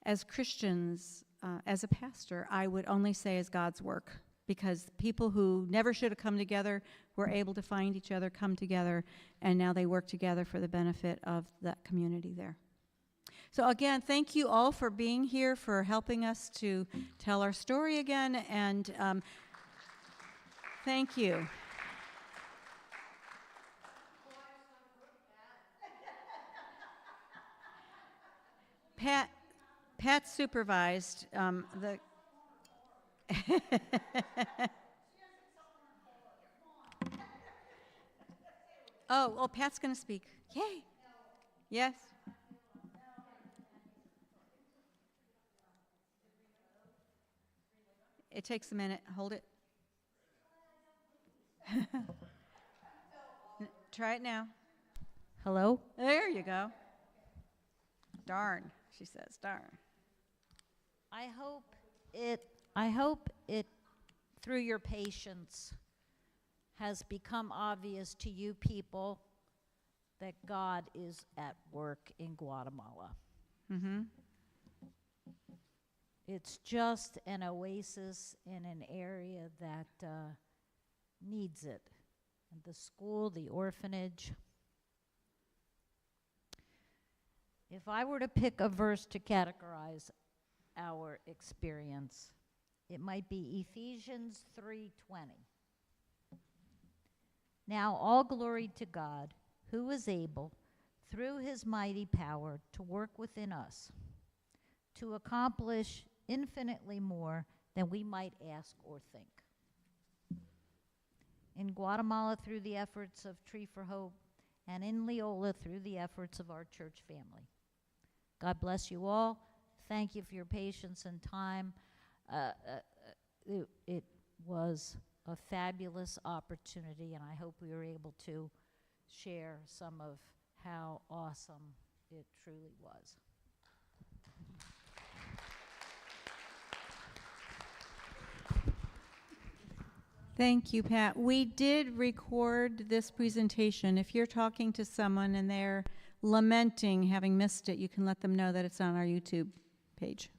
as Christians, as a pastor, I would only say is God's work. Because people who never should have come together were able to find each other, come together, and now they work together for the benefit of that community there. So again, thank you all for being here, for helping us to tell our story again, and thank you. Pat supervised the... Oh, Pat's going to speak. Yay. Yes. It takes a minute. Hold it. Try it now. Hello? There you go. Darn, she says, darn. I hope it, through your patience, has become obvious to you people that God is at work in Guatemala. Mm-hmm. It's just an oasis in an area that needs it. And the school, the orphanage. If I were to pick a verse to categorize our experience, it might be Ephesians 3:20. Now all glory to God, who is able, through his mighty power, to work within us, to accomplish infinitely more than we might ask or think. In Guatemala, through the efforts of Tree for Hope, and in Leola, through the efforts of our church family. God bless you all. Thank you for your patience and time. It was a fabulous opportunity, and I hope we were able to share some of how awesome it truly was. Thank you, Pat. We did record this presentation. If you're talking to someone and they're lamenting having missed it, you can let them know that it's on our YouTube page.